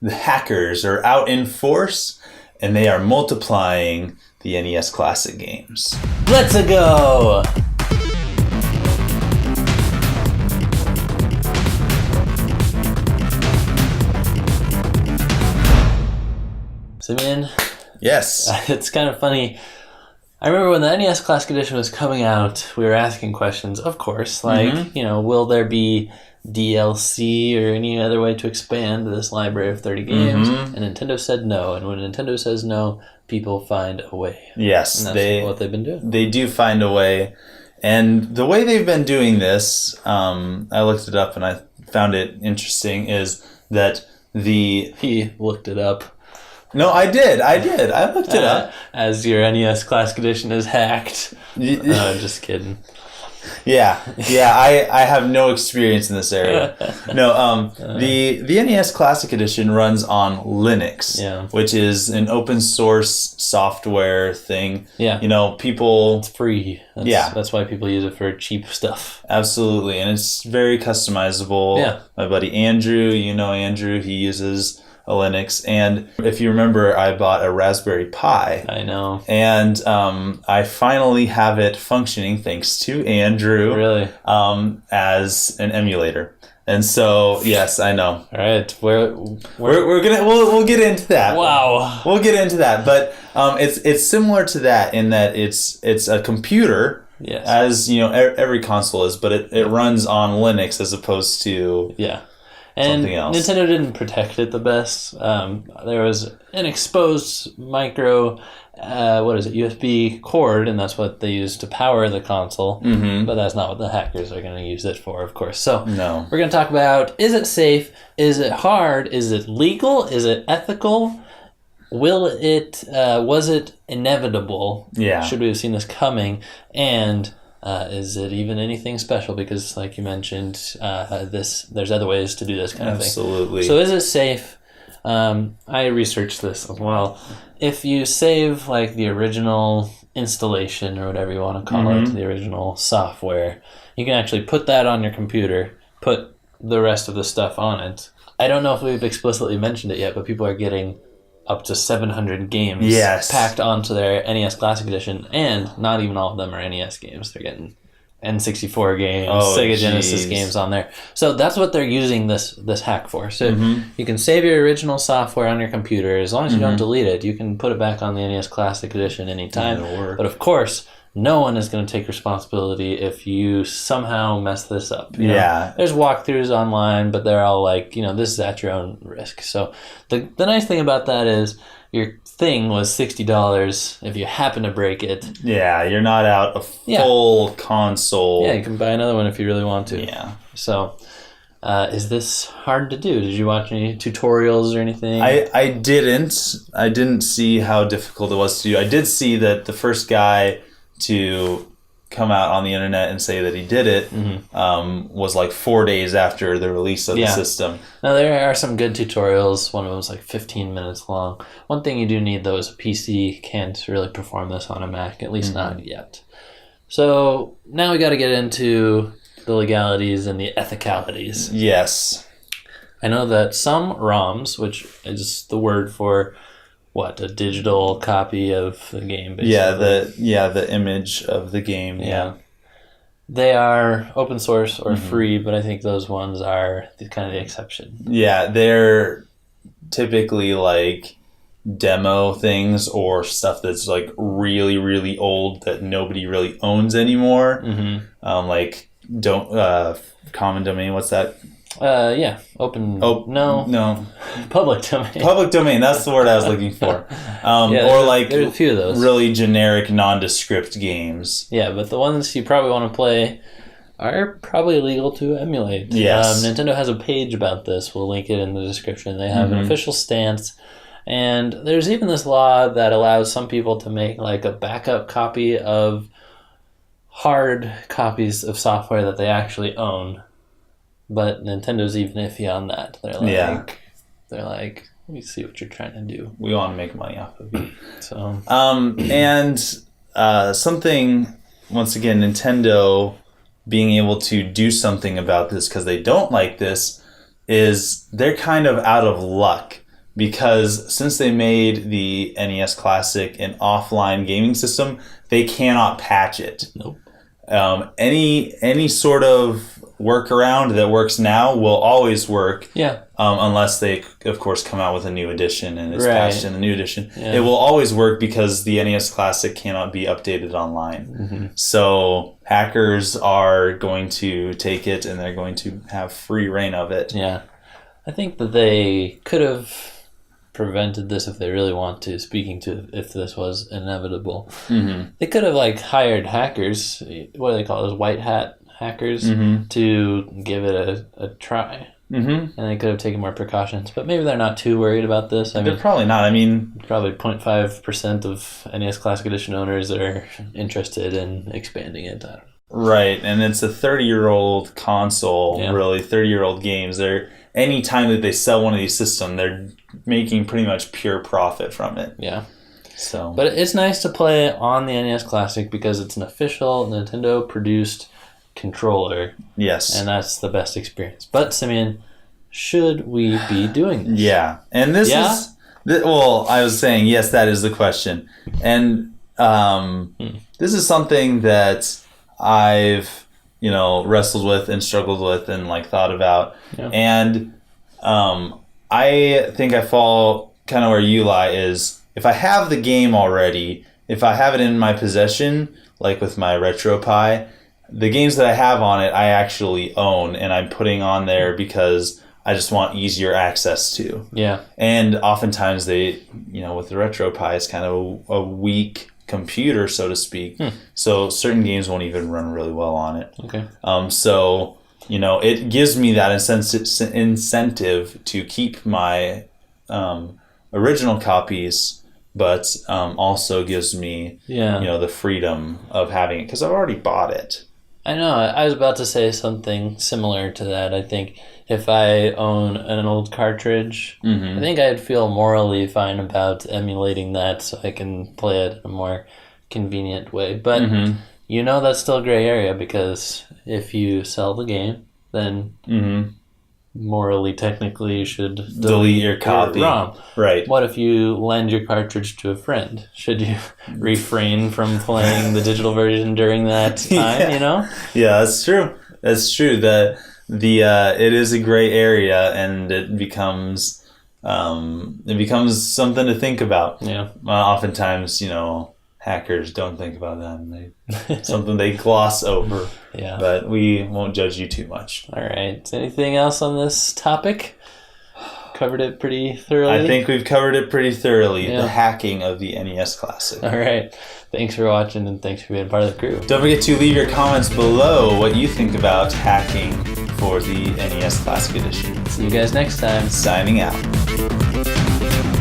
the hackers are out in force, and they are multiplying the NES Classic games. Let's go! Simeon? Yes. It's kind of funny. I remember when the NES Classic Edition was coming out, we were asking questions, of course, like, will there be DLC or any other way to expand this library of 30 games? And Nintendo said no. And when Nintendo says no, people find a way. Yes. And that's what they've been doing. They do find a way. And the way they've been doing this, I looked it up and I found it interesting, is that He looked it up. No, I did. I looked it up. As your NES Classic Edition is hacked. No, just kidding. Yeah. I have no experience in this area. No, the NES Classic Edition runs on Linux, which is an open source software thing. Yeah. People... It's free. That's why people use it for cheap stuff. Absolutely. And it's very customizable. Yeah. My buddy Andrew, Andrew, he uses a Linux, and if you remember, I bought a Raspberry Pi. I know. And I finally have it functioning thanks to Andrew. Really? As an emulator. And so, yes, I know. All right, we'll get into that. Wow. We'll get into that, but it's similar to that in that it's a computer. Yes. As every console is, but it runs on Linux as opposed to and something else. Nintendo didn't protect it the best. There was an exposed micro, USB cord, and that's what they used to power the console. But that's not what the hackers are going to use it for, of course. So no. We're going to talk about, is it safe? Is it hard? Is it legal? Is it ethical? Was it inevitable? Yeah. Should we have seen this coming? And is it even anything special? Because, like you mentioned, there's other ways to do this kind of thing. Absolutely. So, is it safe? I researched this as well. If you save like the original installation or whatever you want to call it, the original software, you can actually put that on your computer, put the rest of the stuff on it. I don't know if we've explicitly mentioned it yet, but people are getting up to 700 games packed onto their NES Classic Edition, and not even all of them are NES games. They're getting N64 games, Sega Genesis games on there. So that's what they're using this hack for. So you can save your original software on your computer. As long as you don't delete it, you can put it back on the NES Classic Edition anytime. But of course, no one is going to take responsibility if you somehow mess this up. There's walkthroughs online, but they're all like, this is at your own risk. So the nice thing about that is your thing was $60 if you happen to break it. Yeah, you're not out a full console. Yeah, you can buy another one if you really want to. Yeah. So is this hard to do? Did you watch any tutorials or anything? I didn't see how difficult it was to do. I did see that the first guy to come out on the internet and say that he did it was like 4 days after the release of the system. Now, there are some good tutorials. One of them was like 15 minutes long. One thing you do need, though, is a PC. Can't really perform this on a Mac, at least not yet. So now we got to get into the legalities and the ethicalities. Yes. I know that some ROMs, which is the word for a digital copy of the game, basically. The image of the game. Yeah. They are open source or free, but I think those ones are kind of the exception. Yeah, they're typically like demo things or stuff that's like really, really old that nobody really owns anymore. Like common domain. What's that? Open. Oh no. Public domain. Public domain. That's the word I was looking for. Or like there's a few of those really generic, nondescript games. Yeah, but the ones you probably want to play are probably illegal to emulate. Yes. Nintendo has a page about this. We'll link it in the description. They have an official stance, and there's even this law that allows some people to make like a backup copy of hard copies of software that they actually own. But Nintendo's even iffy on that. They're like, let me see what you're trying to do. We want to make money off of you. So, and something, once again, Nintendo being able to do something about this because they don't like this is they're kind of out of luck because since they made the NES Classic an offline gaming system, they cannot patch it. Nope. Any sort of workaround that works now will always work. Yeah. Unless they, of course, come out with a new edition and it's patched in the new edition. Yeah. It will always work because the NES Classic cannot be updated online. Mm-hmm. So hackers are going to take it and they're going to have free reign of it. Yeah. I think that they could have prevented this if they really want to, speaking to if this was inevitable. Mm-hmm. They could have hired hackers, what do they call those, white hat hackers, Mm-hmm. to give it a try. Mm-hmm. And they could have taken more precautions, but maybe they're not too worried about this. They're probably not. I mean, probably 0.5% of NES Classic Edition owners are interested in expanding it. right, and it's a 30-year-old console, Yeah. really, 30-year-old games. Any time that they sell one of these systems, they're making pretty much pure profit from it. Yeah. So, But it's nice to play on the NES Classic because it's an official Nintendo-produced controller, yes. and that's the best experience. But, Simeon, should we be doing this? Yeah. And this is... Well, I was saying, yes, that is the question. And this is something that I've, wrestled with and struggled with and, thought about. Yeah. And I think I fall kind of where you lie is if I have the game already, if I have it in my possession, like with my RetroPie, the games that I have on it, I actually own, and I'm putting on there because I just want easier access to. Yeah. And oftentimes they, with the RetroPie, it's kind of a weak computer, so to speak. So certain games won't even run really well on it. Okay. So, it gives me that incentive to keep my original copies, but also gives me, the freedom of having it because I've already bought it. I know. I was about to say something similar to that. I think if I own an old cartridge, I think I'd feel morally fine about emulating that so I can play it in a more convenient way. But that's still a gray area because if you sell the game, then morally, technically, you should delete your copy. ROM. Right. What if you lend your cartridge to a friend? Should you refrain from playing the digital version during that time? Yeah, that's true. That's true. It is a gray area, and it becomes something to think about. Yeah. Oftentimes, hackers don't think about that. Something they gloss over. Yeah. But we won't judge you too much. All right. Anything else on this topic? Covered it pretty thoroughly? I think we've covered it pretty thoroughly. Yeah. The hacking of the NES Classic. All right. Thanks for watching, and thanks for being part of the crew. Don't forget to leave your comments below what you think about hacking for the NES Classic Edition. See you guys next time. Signing out.